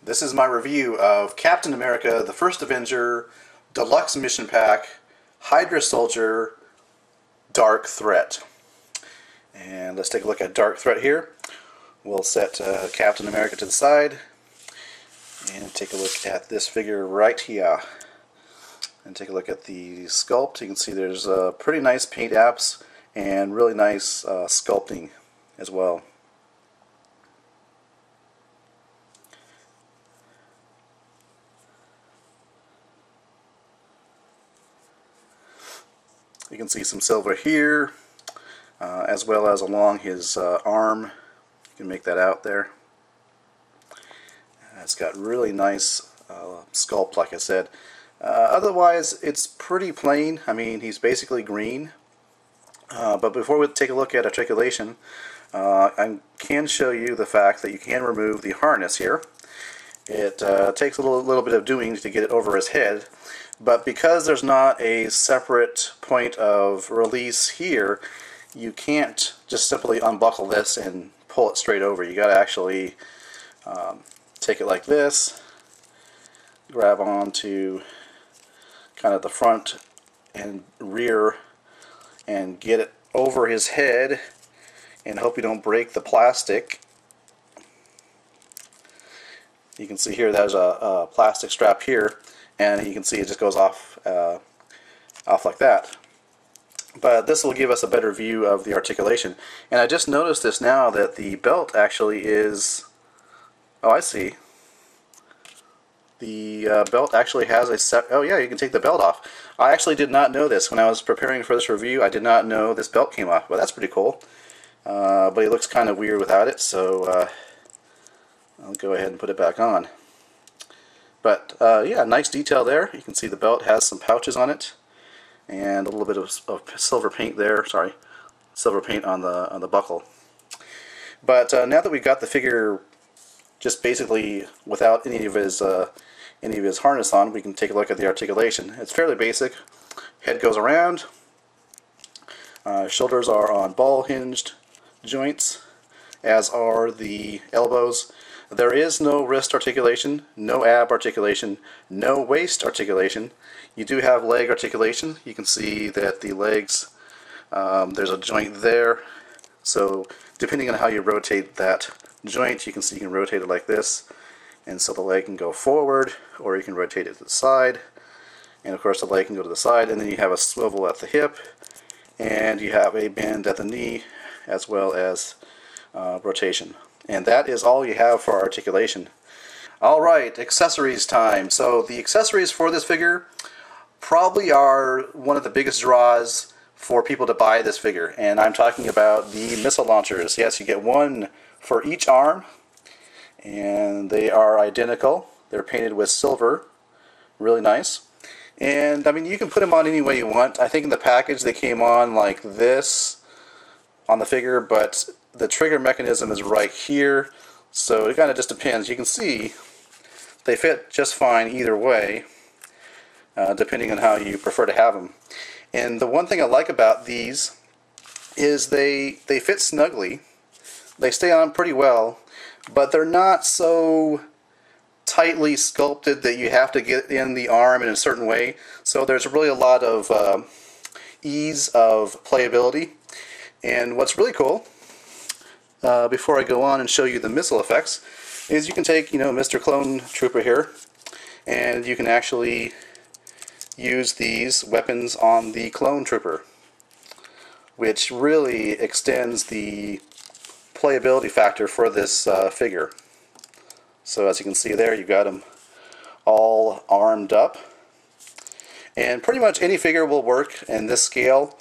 This is my review of Captain America, the First Avenger, Deluxe Mission Pack, Hydra Soldier Dark Threat. And let's take a look at Dark Threat here. We'll set Captain America to the side and take a look at this figure right here. And take a look at the sculpt. You can see there's pretty nice paint apps and really nice sculpting as well. You can see some silver here, as well as along his arm. You can make that out there. It's got really nice sculpt, like I said. Otherwise, it's pretty plain. I mean, he's basically green. But before we take a look at articulation, I can show you the fact that you can remove the harness here. It takes a little bit of doing to get it over his head, but because there's not a separate point of release here, you can't just simply unbuckle this and pull it straight over. You got to actually take it like this, grab onto kind of the front and rear, and get it over his head, and hope you don't break the plastic. You can see here there's a plastic strap here, and you can see it just goes off like that. But this will give us a better view of the articulation. And I just noticed this now, that the belt actually is... Oh, I see. The belt actually has a set... Oh yeah, you can take the belt off. I actually did not know this when I was preparing for this review. I did not know this belt came off, but that's pretty cool. But it looks kind of weird without it, so I'll go ahead and put it back on. But yeah, nice detail there. You can see the belt has some pouches on it, and a little bit of silver paint there. Sorry, silver paint on the buckle. But now that we've got the figure just basically without any of his harness on, we can take a look at the articulation. It's fairly basic. Head goes around. Shoulders are on ball hinged joints, as are the elbows. There is no wrist articulation, no ab articulation, no waist articulation. You do have leg articulation. You can see that the legs, there's a joint there. So depending on how you rotate that joint, you can see you can rotate it like this. And so the leg can go forward, or you can rotate it to the side. And of course the leg can go to the side, and then you have a swivel at the hip, and you have a bend at the knee, as well as rotation. And that is all you have for articulation. Alright, accessories time. So the accessories for this figure probably are one of the biggest draws for people to buy this figure. And I'm talking about the missile launchers. Yes, you get one for each arm, and they are identical. They're painted with silver. Really nice. And I mean, you can put them on any way you want. I think in the package they came on like this on the figure, but the trigger mechanism is right here, so it kind of just depends. You can see they fit just fine either way, depending on how you prefer to have them. And the one thing I like about these is they fit snugly. They stay on pretty well, but they're not so tightly sculpted that you have to get in the arm in a certain way. So there's really a lot of ease of playability. And what's really cool, before I go on and show you the missile effects, is you can take, Mr. Clone Trooper here, and you can actually use these weapons on the Clone Trooper, which really extends the playability factor for this figure. So as you can see there, you've got them all armed up. And pretty much any figure will work in this scale.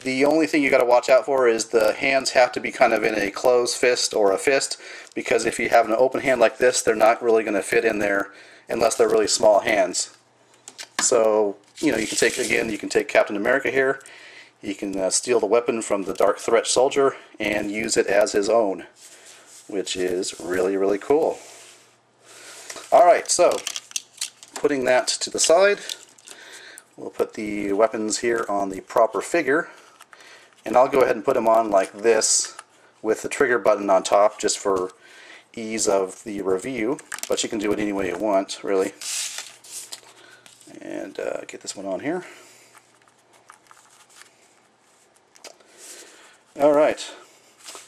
The only thing you got to watch out for is the hands have to be kind of in a closed fist or a fist, because if you have an open hand like this, they're not really going to fit in there unless they're really small hands. So, you can take Captain America here. You can steal the weapon from the Dark Threat soldier and use it as his own, which is really, really cool. Alright, so putting that to the side, we'll put the weapons here on the proper figure. And I'll go ahead and put them on like this with the trigger button on top, just for ease of the review, but you can do it any way you want, really. And get this one on here. Alright,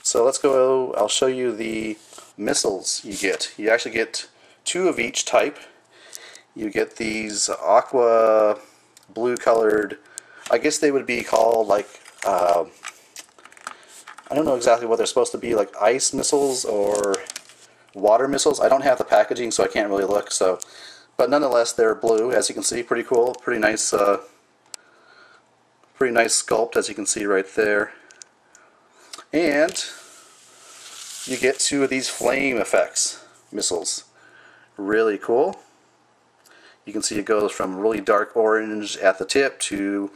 so let's go. I'll show you the missiles you get. You actually get 2 of each type. You get these aqua blue colored, I guess they would be called like, I don't know exactly what they're supposed to be, like ice missiles or water missiles. I don't have the packaging, so I can't really look. So, but nonetheless, they're blue, as you can see. Pretty cool, pretty nice sculpt, as you can see right there. And you get 2 of these flame effects missiles. Really cool. You can see it goes from really dark orange at the tip to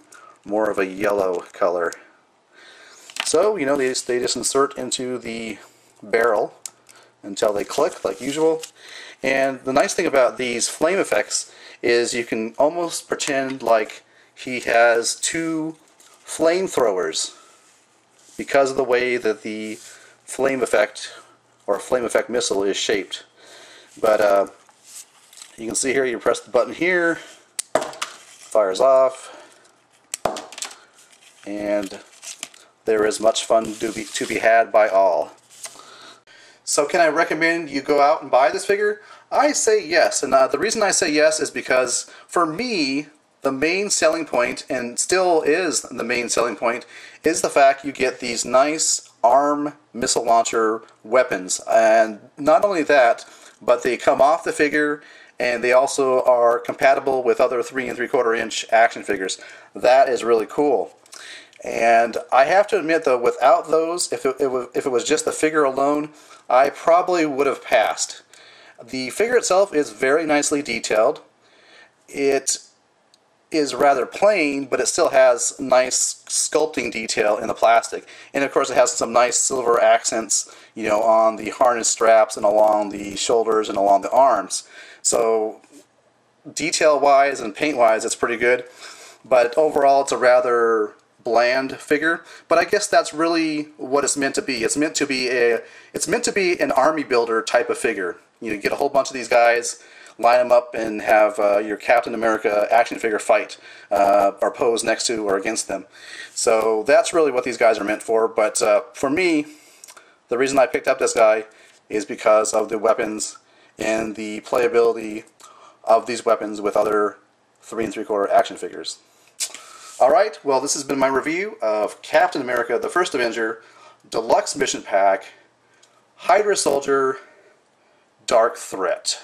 more of a yellow color. So, you know, they just insert into the barrel until they click, like usual. And the nice thing about these flame effects is you can almost pretend like he has 2 flamethrowers because of the way that the flame effect or flame effect missile is shaped. But you can see here, you press the button here, fires off, and there is much fun to be had by all. So can I recommend you go out and buy this figure? I say yes, and the reason I say yes is because for me, the main selling point, and still is the main selling point, is the fact you get these nice ARM missile launcher weapons. And not only that, but they come off the figure, and they also are compatible with other 3 3/4 inch action figures. That is really cool. And I have to admit though, without those, if it was just the figure alone, I probably would have passed. The figure itself is very nicely detailed. It is rather plain, but it still has nice sculpting detail in the plastic. And of course it has some nice silver accents, you know, on the harness straps and along the shoulders and along the arms. So detail-wise and paint-wise, it's pretty good. But overall, it's a rather bland figure. But I guess that's really what it's meant to be. It's meant to be an army builder type of figure. You get a whole bunch of these guys, line them up, and have your Captain America action figure fight or pose next to or against them. So that's really what these guys are meant for. But for me, the reason I picked up this guy is because of the weapons and the playability of these weapons with other 3 3/4 action figures. Alright, well, this has been my review of Captain America the First Avenger Deluxe Mission Pack Hydra Soldier Dark Threat.